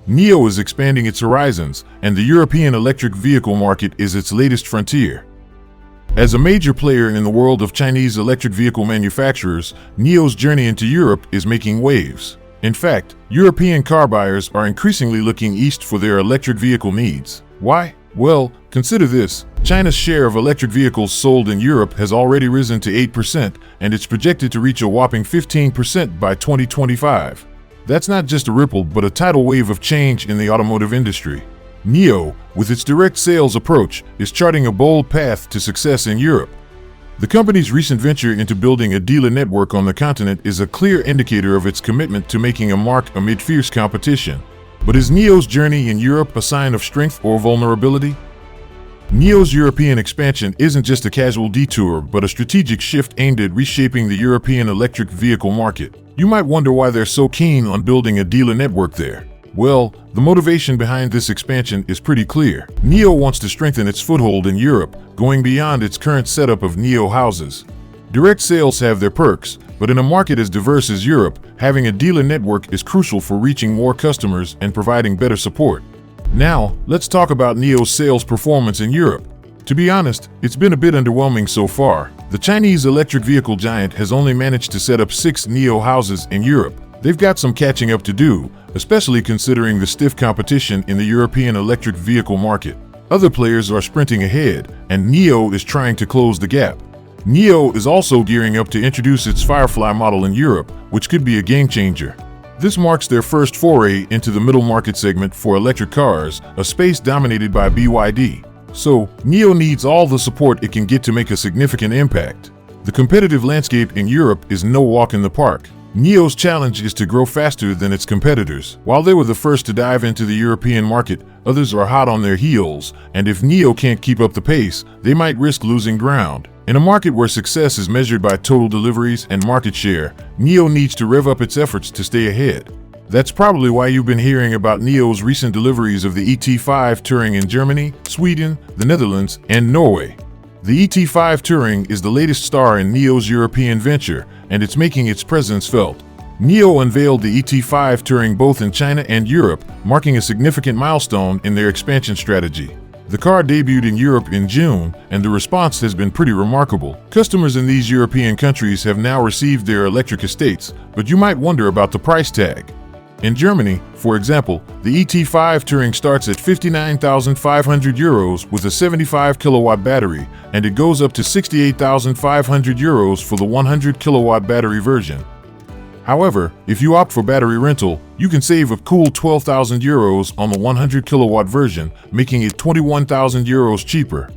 NIO is expanding its horizons, and the European electric vehicle market is its latest frontier. As a major player in the world of Chinese electric vehicle manufacturers, NIO's journey into Europe is making waves. In fact, European car buyers are increasingly looking east for their electric vehicle needs. Why? Well, consider this. China's share of electric vehicles sold in Europe has already risen to 8%, and it's projected to reach a whopping 15% by 2025. That's not just a ripple, but a tidal wave of change in the automotive industry. NIO, with its direct sales approach, is charting a bold path to success in Europe. The company's recent venture into building a dealer network on the continent is a clear indicator of its commitment to making a mark amid fierce competition. But is NIO's journey in Europe a sign of strength or vulnerability? NIO's European expansion isn't just a casual detour, but a strategic shift aimed at reshaping the European electric vehicle market. You might wonder why they're so keen on building a dealer network there. Well, the motivation behind this expansion is pretty clear. NIO wants to strengthen its foothold in Europe, going beyond its current setup of NIO houses. Direct sales have their perks, but in a market as diverse as Europe, having a dealer network is crucial for reaching more customers and providing better support. Now, let's talk about NIO's sales performance in Europe. To be honest, it's been a bit underwhelming so far. The Chinese electric vehicle giant has only managed to set up 6 NIO houses in Europe. They've got some catching up to do, especially considering the stiff competition in the European electric vehicle market. Other players are sprinting ahead, and NIO is trying to close the gap. NIO is also gearing up to introduce its Firefly model in Europe, which could be a game changer. This marks their first foray into the middle market segment for electric cars, a space dominated by BYD. So, NIO needs all the support it can get to make a significant impact. The competitive landscape in Europe is no walk in the park. NIO's challenge is to grow faster than its competitors. While they were the first to dive into the European market, others are hot on their heels, and if NIO can't keep up the pace, they might risk losing ground. In a market where success is measured by total deliveries and market share, NIO needs to rev up its efforts to stay ahead. That's probably why you've been hearing about NIO's recent deliveries of the ET5 Touring in Germany, Sweden, the Netherlands, and Norway. The ET5 Touring is the latest star in NIO's European venture, and it's making its presence felt. NIO unveiled the ET5 Touring both in China and Europe, marking a significant milestone in their expansion strategy. The car debuted in Europe in June, and the response has been pretty remarkable. Customers in these European countries have now received their electric estates, but you might wonder about the price tag. In Germany, for example, the ET5 Touring starts at €59,500 with a 75 kilowatt battery, and it goes up to €68,500 for the 100 kilowatt battery version. However, if you opt for battery rental, you can save a cool €12,000 on the 100 kilowatt version, making it €21,000 cheaper.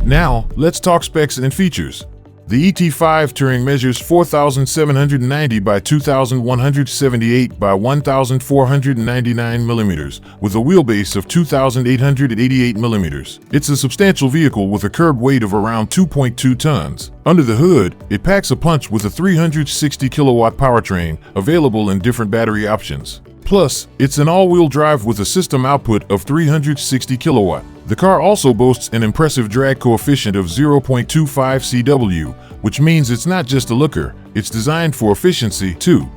Now, let's talk specs and features. The ET5 Touring measures 4,790 by 2,178 by 1,499 millimeters, with a wheelbase of 2,888 millimeters. It's a substantial vehicle with a curb weight of around 2.2 tons. Under the hood, it packs a punch with a 360 kilowatt powertrain, available in different battery options. Plus, it's an all-wheel drive with a system output of 360 kilowatt. The car also boasts an impressive drag coefficient of 0.25 CW, which means it's not just a looker, it's designed for efficiency too.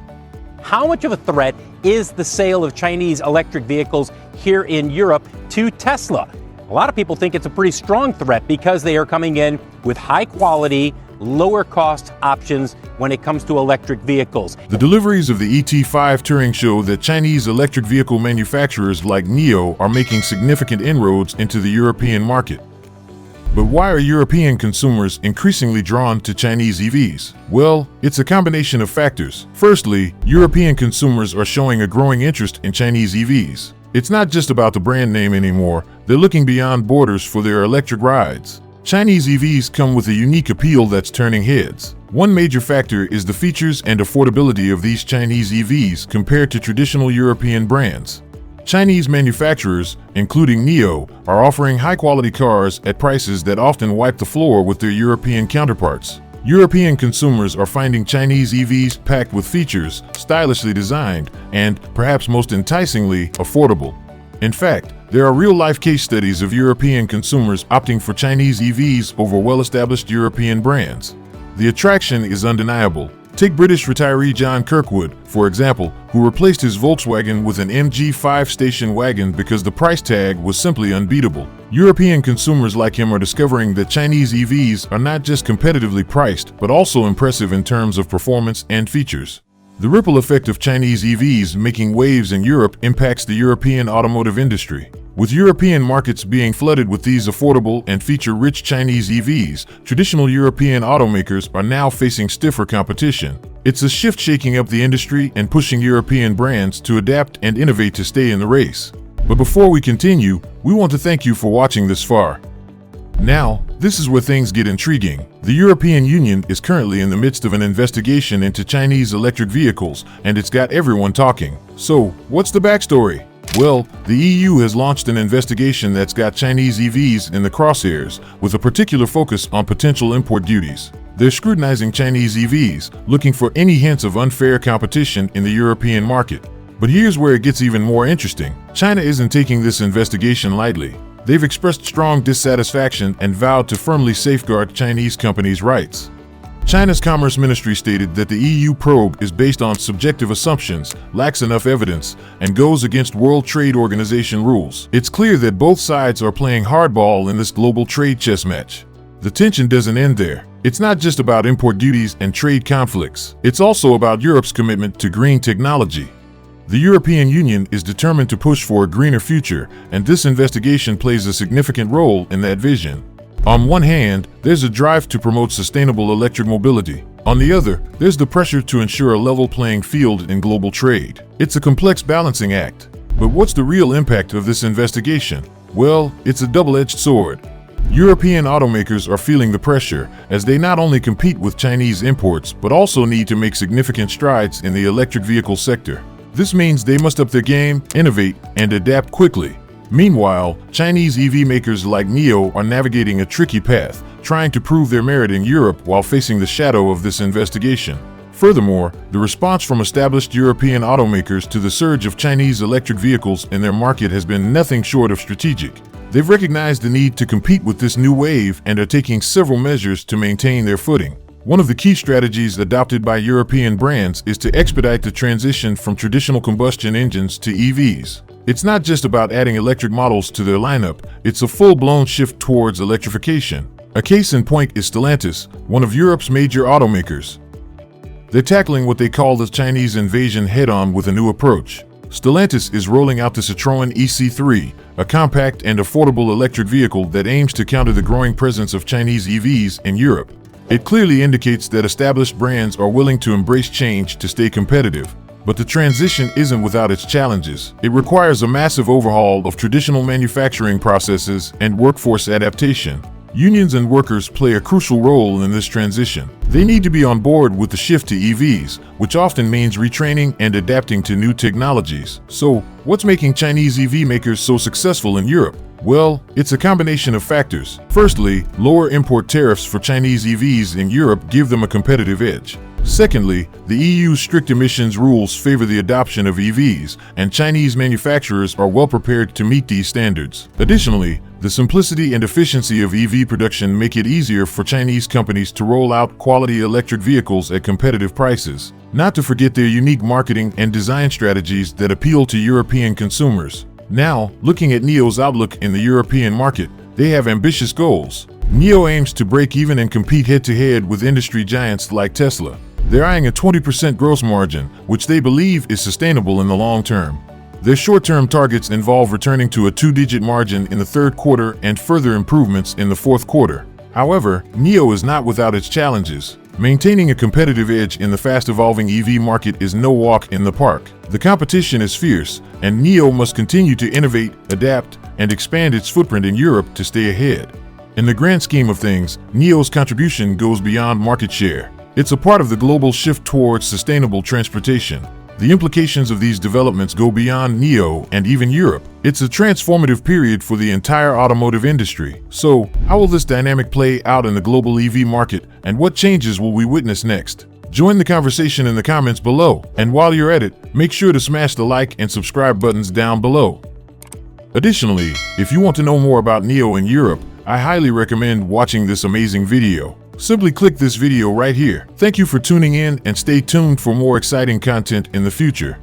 How much of a threat is the sale of Chinese electric vehicles here in Europe to Tesla? A lot of people think it's a pretty strong threat because they are coming in with high quality, lower cost options when it comes to electric vehicles. The deliveries of the ET5 Touring show that Chinese electric vehicle manufacturers like NIO are making significant inroads into the European market. But why are European consumers increasingly drawn to Chinese EVs? Well, it's a combination of factors. Firstly, European consumers are showing a growing interest in Chinese EVs. It's not just about the brand name anymore, they're looking beyond borders for their electric rides. Chinese EVs come with a unique appeal that's turning heads. One major factor is the features and affordability of these Chinese EVs compared to traditional European brands. Chinese manufacturers, including NIO, are offering high-quality cars at prices that often wipe the floor with their European counterparts. European consumers are finding Chinese EVs packed with features, stylishly designed, and, perhaps most enticingly, affordable. In fact, there are real-life case studies of European consumers opting for Chinese EVs over well-established European brands. The attraction is undeniable. Take British retiree John Kirkwood, for example, who replaced his Volkswagen with an MG5 station wagon because the price tag was simply unbeatable. European consumers like him are discovering that Chinese EVs are not just competitively priced, but also impressive in terms of performance and features. The ripple effect of Chinese EVs making waves in Europe impacts the European automotive industry. With European markets being flooded with these affordable and feature-rich Chinese EVs, traditional European automakers are now facing stiffer competition. It's a shift shaking up the industry and pushing European brands to adapt and innovate to stay in the race. But before we continue, we want to thank you for watching this far. Now, this is where things get intriguing. The European Union is currently in the midst of an investigation into Chinese electric vehicles, and it's got everyone talking. So, what's the backstory? Well, the EU has launched an investigation that's got Chinese EVs in the crosshairs, with a particular focus on potential import duties. They're scrutinizing Chinese EVs, looking for any hints of unfair competition in the European market. But here's where it gets even more interesting. China isn't taking this investigation lightly. They've expressed strong dissatisfaction and vowed to firmly safeguard Chinese companies' rights. China's Commerce Ministry stated that the EU probe is based on subjective assumptions, lacks enough evidence, and goes against World Trade Organization rules. It's clear that both sides are playing hardball in this global trade chess match. The tension doesn't end there. It's not just about import duties and trade conflicts. It's also about Europe's commitment to green technology. The European Union is determined to push for a greener future, and this investigation plays a significant role in that vision. On one hand, there's a drive to promote sustainable electric mobility. On the other, there's the pressure to ensure a level playing field in global trade. It's a complex balancing act. But what's the real impact of this investigation? Well, it's a double-edged sword. European automakers are feeling the pressure, as they not only compete with Chinese imports, but also need to make significant strides in the electric vehicle sector. This means they must up their game, innovate, and adapt quickly. Meanwhile, Chinese EV makers like NIO are navigating a tricky path, trying to prove their merit in Europe while facing the shadow of this investigation. Furthermore, the response from established European automakers to the surge of Chinese electric vehicles in their market has been nothing short of strategic. They've recognized the need to compete with this new wave and are taking several measures to maintain their footing. One of the key strategies adopted by European brands is to expedite the transition from traditional combustion engines to EVs. It's not just about adding electric models to their lineup, it's a full-blown shift towards electrification. A case in point is Stellantis, one of Europe's major automakers. They're tackling what they call the Chinese invasion head-on with a new approach. Stellantis is rolling out the Citroën EC3, a compact and affordable electric vehicle that aims to counter the growing presence of Chinese EVs in Europe. It clearly indicates that established brands are willing to embrace change to stay competitive. But the transition isn't without its challenges. It requires a massive overhaul of traditional manufacturing processes and workforce adaptation. Unions and workers play a crucial role in this transition. They need to be on board with the shift to EVs, which often means retraining and adapting to new technologies. So, what's making Chinese EV makers so successful in Europe? Well, it's a combination of factors. Firstly, lower import tariffs for Chinese EVs in Europe give them a competitive edge. Secondly, the EU's strict emissions rules favor the adoption of EVs, and Chinese manufacturers are well prepared to meet these standards. Additionally, the simplicity and efficiency of EV production make it easier for Chinese companies to roll out quality electric vehicles at competitive prices. Not to forget their unique marketing and design strategies that appeal to European consumers. Now, looking at NIO's outlook in the European market, they have ambitious goals. NIO aims to break even and compete head-to-head with industry giants like Tesla. They're eyeing a 20% gross margin, which they believe is sustainable in the long term. Their short-term targets involve returning to a two-digit margin in the third quarter and further improvements in the fourth quarter. However, NIO is not without its challenges. Maintaining a competitive edge in the fast-evolving EV market is no walk in the park. The competition is fierce, and NIO must continue to innovate, adapt, and expand its footprint in Europe to stay ahead. In the grand scheme of things, NIO's contribution goes beyond market share. It's a part of the global shift towards sustainable transportation. The implications of these developments go beyond NIO and even Europe. It's a transformative period for the entire automotive industry. So, how will this dynamic play out in the global EV market, and what changes will we witness next? Join the conversation in the comments below, and while you're at it, make sure to smash the like and subscribe buttons down below. Additionally, if you want to know more about NIO in Europe, I highly recommend watching this amazing video. Simply click this video right here. Thank you for tuning in and stay tuned for more exciting content in the future.